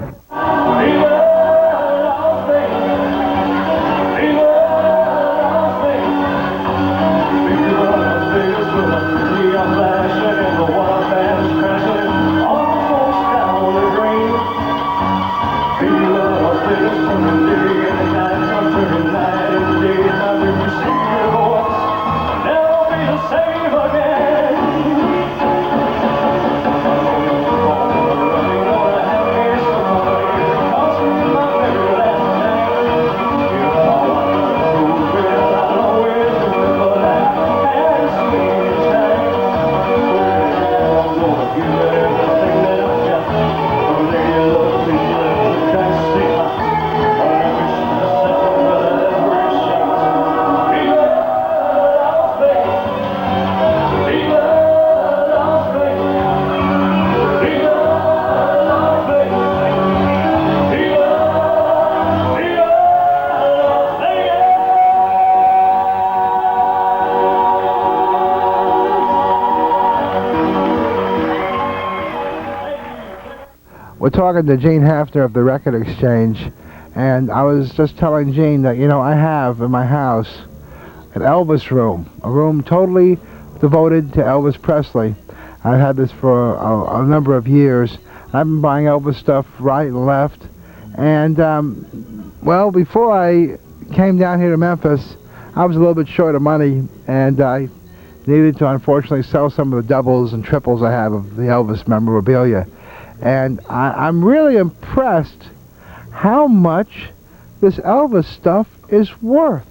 [SPEAKER 1] We're talking to Jean Haffner of the Record Exchange, and I was just telling Jean that, you know, I have in my house an Elvis room, a room totally devoted to Elvis Presley. I've had this for a number of years. I've been buying Elvis stuff right and left, and well, before I came down here to Memphis, I was a little bit short of money, and I needed to unfortunately sell some of the doubles and triples I have of the Elvis memorabilia. And I'm really impressed how much this Elvis stuff is worth.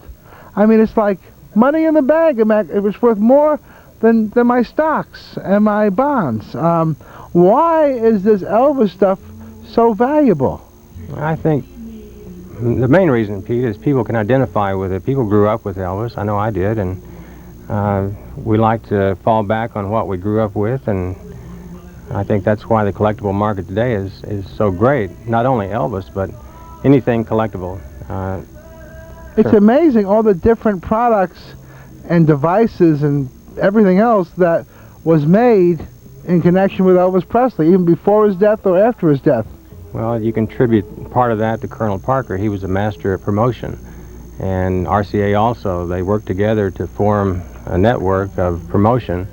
[SPEAKER 1] I mean, it's like money in the bag. It was worth more than my stocks and my bonds. Why is this Elvis stuff so valuable?
[SPEAKER 6] I think the main reason, Pete, is people can identify with it. People grew up with Elvis. I know I did, and we like to fall back on what we grew up with, and I think that's why the collectible market today is so great. Not only Elvis, but anything collectible.
[SPEAKER 1] It's
[SPEAKER 6] Sure.
[SPEAKER 1] amazing all the different products and devices and everything else that was made in connection with Elvis Presley, even before his death or after his death.
[SPEAKER 6] Well, you contribute part of that to Colonel Parker. He was a master at promotion. And RCA also, they worked together to form a network of promotion,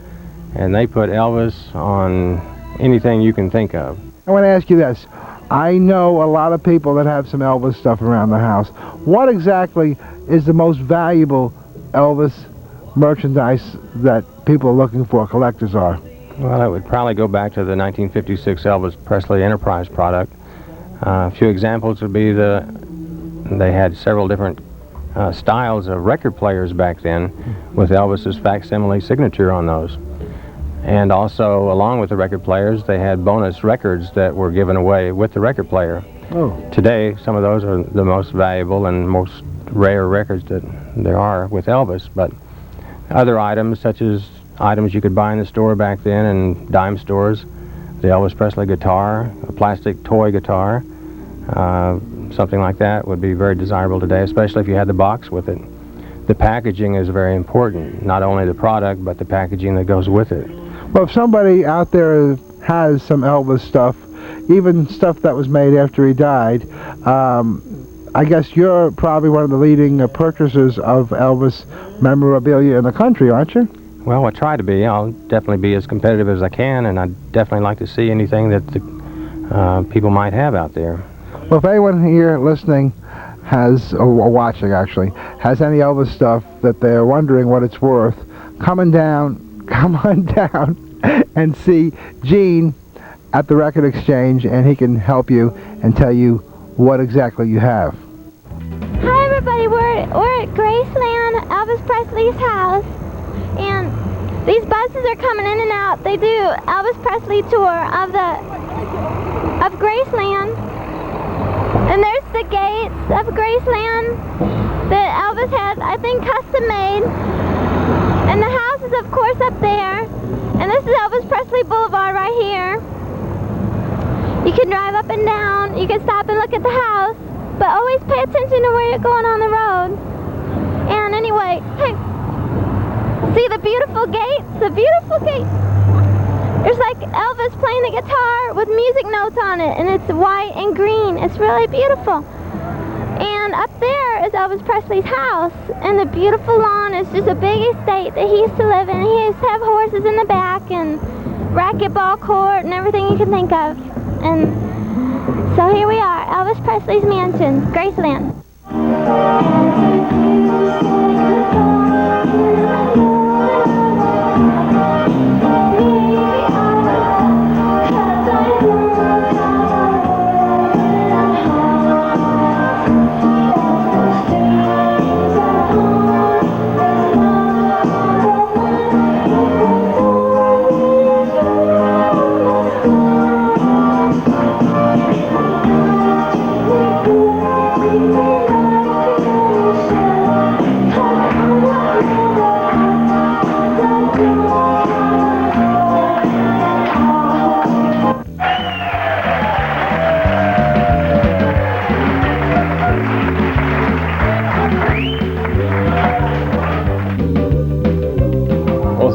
[SPEAKER 6] and they put Elvis on anything you can think of.
[SPEAKER 1] I want to ask you this. I know a lot of people that have some Elvis stuff around the house. What exactly is the most valuable Elvis merchandise that people are looking for, collectors are?
[SPEAKER 6] Well, it would probably go back to the 1956 Elvis Presley Enterprise product. A few examples would be they had several different styles of record players back then with Elvis's facsimile signature on those. And also, along with the record players, they had bonus records that were given away with the record player.
[SPEAKER 1] Oh.
[SPEAKER 6] Today, some of those are the most valuable and most rare records that there are with Elvis, but other items, such as items you could buy in the store back then in dime stores, the Elvis Presley guitar, a plastic toy guitar, something like that would be very desirable today, especially if you had the box with it. The packaging is very important, not only the product, but the packaging that goes with it.
[SPEAKER 1] Well, if somebody out there has some Elvis stuff, even stuff that was made after he died, I guess you're probably one of the leading purchasers of Elvis memorabilia in the country, aren't you?
[SPEAKER 6] Well, I try to be. I'll definitely be as competitive as I can, and I'd definitely like to see anything that the people might have out there.
[SPEAKER 1] Well, if anyone here listening has, or watching actually, has any Elvis stuff that they're wondering what it's worth, come on down and see Gene at the Record Exchange, and he can help you and tell you what exactly you have.
[SPEAKER 2] Hi everybody, we're at Graceland, Elvis Presley's house, and these buses are coming in and out. They do Elvis Presley tour of Graceland, and there's the gates of Graceland that Elvis had, I think, custom made, and the house is of course up there, and this is Elvis Presley Boulevard right here. You can drive up and down, you can stop and look at the house, but always pay attention to where you're going on the road. And anyway, hey, see the beautiful gates? The beautiful gates. There's like Elvis playing the guitar with music notes on it, and it's white and green. It's really beautiful. And up there is Elvis Presley's house, and the beautiful lawn is just a big estate that he used to live in. He used to have horses in the back and racquetball court and everything you can think of. And so here we are, Elvis Presley's mansion, Graceland.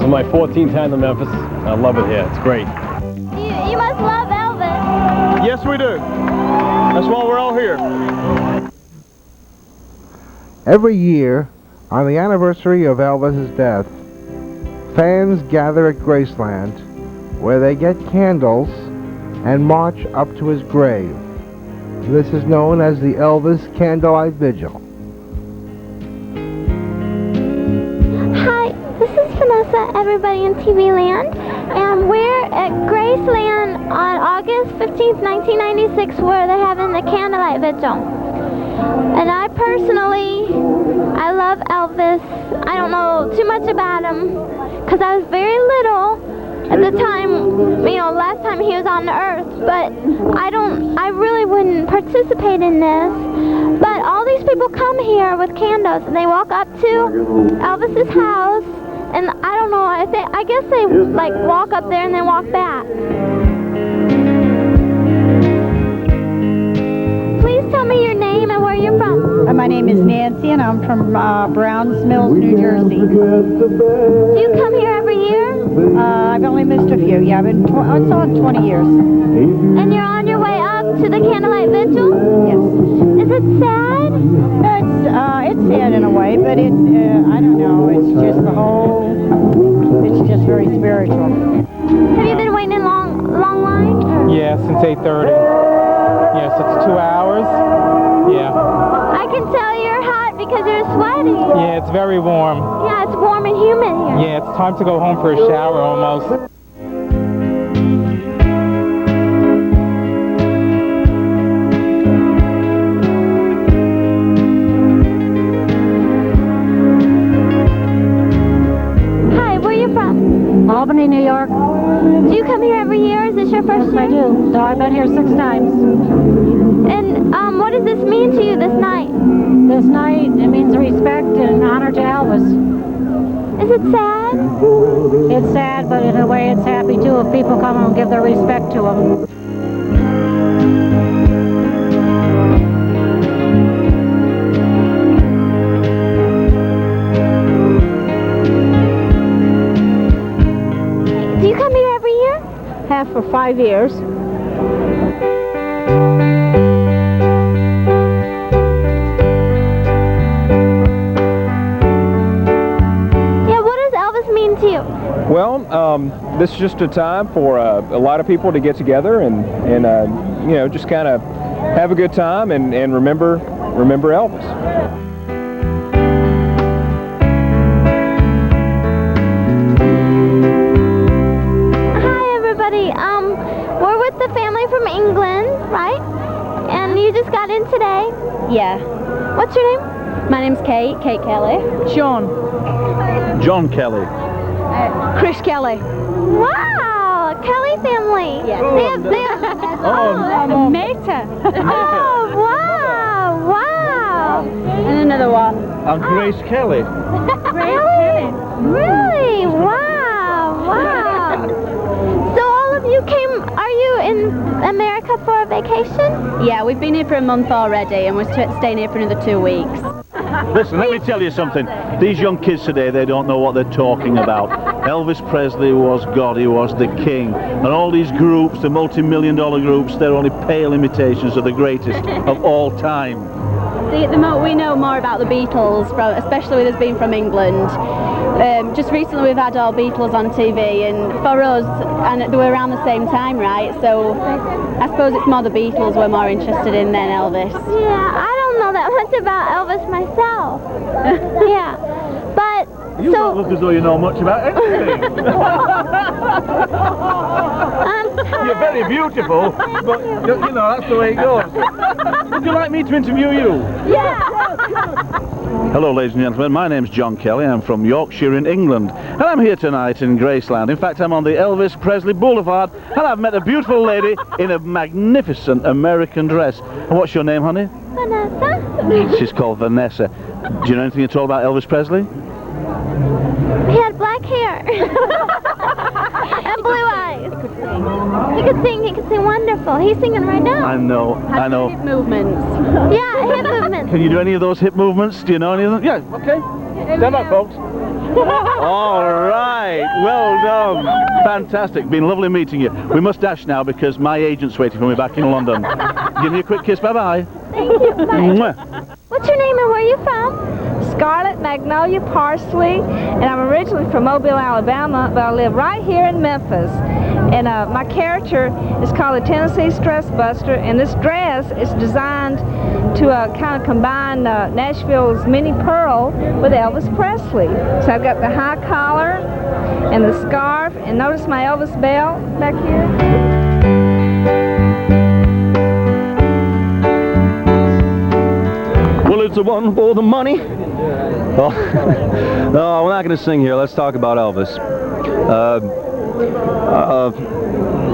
[SPEAKER 20] My 14th time to Memphis. I love it here. It's great.
[SPEAKER 2] You must love Elvis.
[SPEAKER 10] Yes, we do. That's why we're all here.
[SPEAKER 1] Every year, on the anniversary of Elvis's death, fans gather at Graceland, where they get candles and march up to his grave. This is known as the Elvis Candlelight Vigil.
[SPEAKER 2] This is Vanessa, everybody in TV land, and we're at Graceland on August 15th, 1996, where they're having the Candlelight Vigil. And I personally, I love Elvis. I don't know too much about him, because I was very little at the time, you know, last time he was on the earth, but I really wouldn't participate in this. But all these people come here with candles, and they walk up to Elvis's house, and I don't know, I guess they like walk up there and then walk back. Please tell me your name and where you're from?
[SPEAKER 21] My name is Nancy, and I'm from Browns Mills, New Jersey.
[SPEAKER 2] Do you come here every year?
[SPEAKER 21] I've only missed a few. Yeah, I've been it's on 20 years.
[SPEAKER 2] And you're on your way up to the candlelight vigil?
[SPEAKER 21] Yes.
[SPEAKER 2] Is it sad?
[SPEAKER 21] It's sad in a way, but it's I don't know. It's just the whole. It's just very spiritual.
[SPEAKER 2] Have you been waiting in long line?
[SPEAKER 22] Yeah, since 8:30. Yes, it's 2 hours. Yeah.
[SPEAKER 2] I can tell you're hot because you're sweaty.
[SPEAKER 22] Yeah, it's very warm.
[SPEAKER 2] Yeah, it's warm and humid here.
[SPEAKER 22] Yeah, it's time to go home for a shower almost.
[SPEAKER 2] Hi, where are you from?
[SPEAKER 23] Albany, New York.
[SPEAKER 2] Do you come here every year? Is this your first year?
[SPEAKER 23] I do. No, I've been here 6 times.
[SPEAKER 2] And what does this mean to you this night?
[SPEAKER 23] This night, it means respect and honor to Elvis.
[SPEAKER 2] Is it sad?
[SPEAKER 23] It's sad, but in a way it's happy too if people come and give their respect to him.
[SPEAKER 2] Do you come here every year?
[SPEAKER 23] Have for 5 years.
[SPEAKER 2] Yeah, what does Elvis mean to you?
[SPEAKER 24] Well, this is just a time for a lot of people to get together and you know, just kind of have a good time and remember Elvis.
[SPEAKER 2] We're with the family from England, right? And you just got in today?
[SPEAKER 25] Yeah.
[SPEAKER 2] What's your name?
[SPEAKER 25] My name's Kate Kelly.
[SPEAKER 26] John Kelly.
[SPEAKER 25] Chris Kelly.
[SPEAKER 2] Wow, Kelly family.
[SPEAKER 25] Yeah.
[SPEAKER 2] They have
[SPEAKER 25] Meta.
[SPEAKER 2] Oh, wow.
[SPEAKER 25] And another one.
[SPEAKER 26] I'm Grace Kelly.
[SPEAKER 2] Really? Really? Wow. So all of you are you in America for a vacation?
[SPEAKER 25] Yeah, we've been here for a month already, and we're staying here for another 2 weeks.
[SPEAKER 26] Listen, let me tell you something. These young kids today, they don't know what they're talking about. Elvis Presley was God, he was the king. And all these groups, the multi-million-dollar groups, they're only pale imitations of the greatest of all time.
[SPEAKER 25] See, we know more about the Beatles, especially with us being from England. Just recently we've had all Beatles on TV, and for us, and they were around the same time, right? So I suppose it's more the Beatles we're more interested in than Elvis.
[SPEAKER 2] Yeah, I don't know that much about Elvis myself. Yeah, but
[SPEAKER 26] You don't look as though you know much about anything. You're very beautiful, but you know, that's the way it goes. Would you like me to interview you?
[SPEAKER 2] Yeah.
[SPEAKER 26] Hello, ladies and gentlemen. My name's John Kelly. I'm from Yorkshire in England, and I'm here tonight in Graceland. In fact, I'm on the Elvis Presley Boulevard, and I've met a beautiful lady in a magnificent American dress. And what's your name, honey?
[SPEAKER 2] Vanessa.
[SPEAKER 26] She's called Vanessa. Do you know anything at all about Elvis Presley?
[SPEAKER 2] He had black hair and blue eyes. He could sing wonderful. He's singing right now.
[SPEAKER 26] I know.
[SPEAKER 25] Hip movements.
[SPEAKER 2] Yeah, hip movements.
[SPEAKER 26] Can you do any of those hip movements? Do you know any of them? Yeah, okay. Stand up, folks. All right, well done. Fantastic. Been lovely meeting you. We must dash now because my agent's waiting for me back in London. Give me a quick kiss. Bye-bye.
[SPEAKER 2] Thank you. Bye. What's your name and where are you from?
[SPEAKER 27] Scarlet Magnolia Parsley, and I'm originally from Mobile, Alabama, but I live right here in Memphis. And my character is called the Tennessee Stress Buster, and this dress is designed to kind of combine Nashville's Minnie Pearl with Elvis Presley. So I've got the high collar and the scarf, and notice my Elvis bell back here.
[SPEAKER 16] Well, it's the one for the money. Oh, no, we're not going to sing here. Let's talk about Elvis.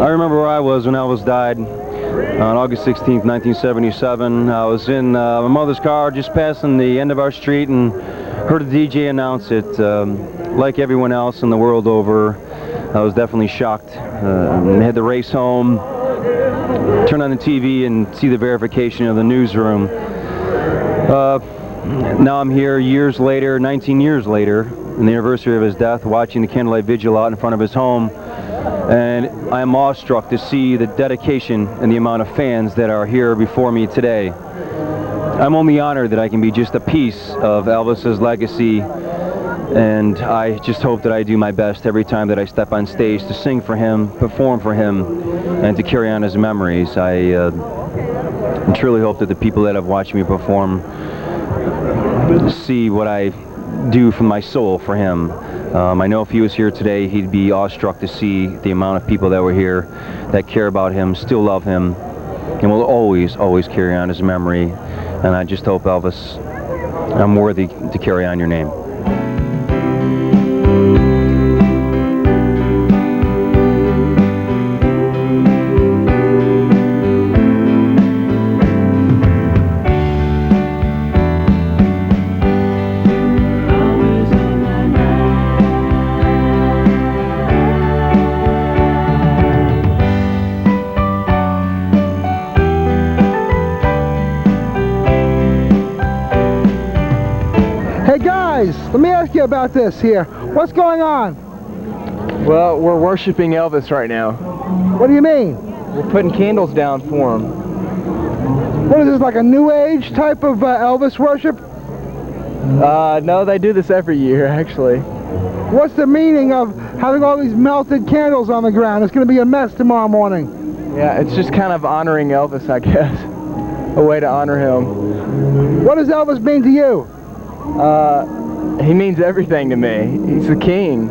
[SPEAKER 16] I remember where I was when Elvis died on August 16th, 1977. I was in my mother's car just passing the end of our street and heard the DJ announce it. Like everyone else in the world over, I was definitely shocked. Had to race home. turn on the TV and see the verification of the newsroom. Now I'm here years later, 19 years later, on the anniversary of his death, watching the candlelight vigil out in front of his home, and I am awestruck to see the dedication and the amount of fans that are here before me today. I'm only honored that I can be just a piece of Elvis's legacy, and I just hope that I do my best every time that I step on stage to sing for him, perform for him, and to carry on his memories. I truly hope that the people that have watched me perform see what I do from my soul for him. I know if he was here today, he'd be awestruck to see the amount of people that were here that care about him, still love him, and will always, always carry on his memory. And I just hope, Elvis, I'm worthy to carry on your name.
[SPEAKER 1] Let me ask you about this here. What's going on?
[SPEAKER 24] Well, we're worshiping Elvis right now.
[SPEAKER 1] What do you mean?
[SPEAKER 24] We're putting candles down for him.
[SPEAKER 1] What is this, like a New Age type of Elvis worship?
[SPEAKER 24] No, they do this every year, actually.
[SPEAKER 1] What's the meaning of having all these melted candles on the ground? It's going to be a mess tomorrow morning.
[SPEAKER 24] Yeah, it's just kind of honoring Elvis, I guess. A way to honor him.
[SPEAKER 1] What does Elvis mean to you?
[SPEAKER 24] He means everything to me. He's the king.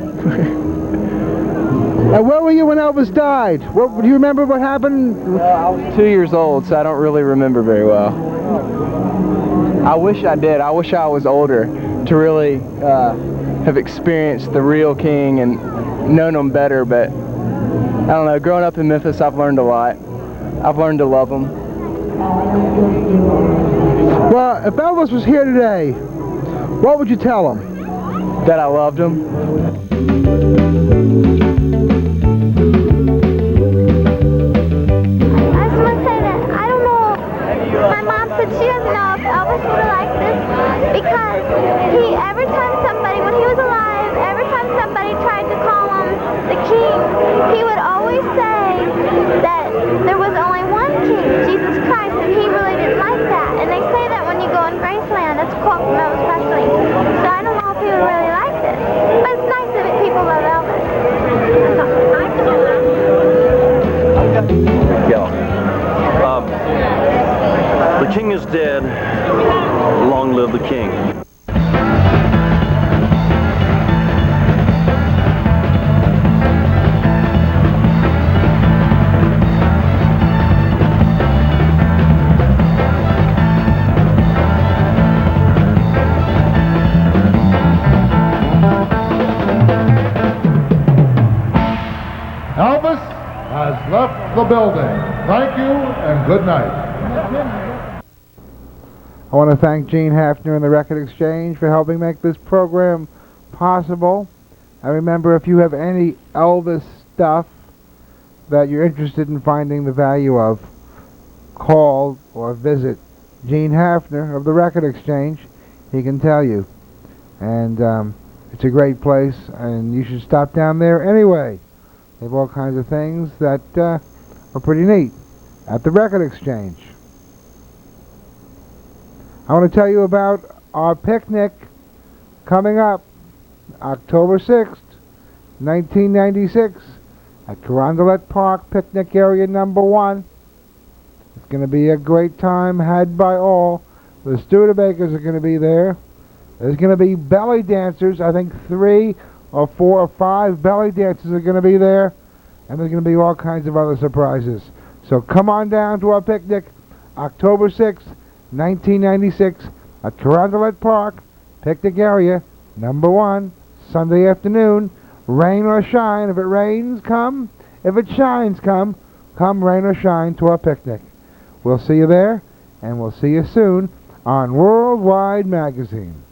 [SPEAKER 1] Now, where were you when Elvis died? Do you remember what happened?
[SPEAKER 24] I was 2 years old, so I don't really remember very well. I wish I did. I wish I was older to really have experienced the real king and known him better, but I don't know. Growing up in Memphis, I've learned a lot. I've learned to love him.
[SPEAKER 1] Well, if Elvis was here today, what would you tell him?
[SPEAKER 24] That I loved him.
[SPEAKER 2] I just want to say that I don't know. My mom said she doesn't know if Elvis would have liked this because every time somebody, when he was alive, every time somebody tried to call him the king, he would always say that there was only one king, Jesus Christ, and he really didn't like that. And they say that when you go in Graceland. That's a quote from Elvis Presley. So I don't know if he would really like this. But it's nice that people love Elvis.
[SPEAKER 3] The king is dead. Long live the king.
[SPEAKER 4] Elvis has left the building. Thank you and good night.
[SPEAKER 1] I want to thank Jean Haffner and the Record Exchange for helping make this program possible. And remember, if you have any Elvis stuff that you're interested in finding the value of, call or visit Jean Haffner of the Record Exchange. He can tell you. And it's a great place, and you should stop down there anyway. They have all kinds of things that are pretty neat at the Record Exchange. I want to tell you about our picnic coming up October 6th, 1996 at Carondelet Park, picnic area number 1. It's going to be a great time had by all. The Studebakers are going to be there. There's going to be belly dancers. I think 3 or 4 or 5 belly dancers are going to be there. And there's going to be all kinds of other surprises. So come on down to our picnic October 6th, 1996 at Carondelet Park, picnic area number 1, Sunday afternoon. Rain or shine. If it rains, come. If it shines, come. Come rain or shine to our picnic. We'll see you there, and we'll see you soon on Worldwide Magazine.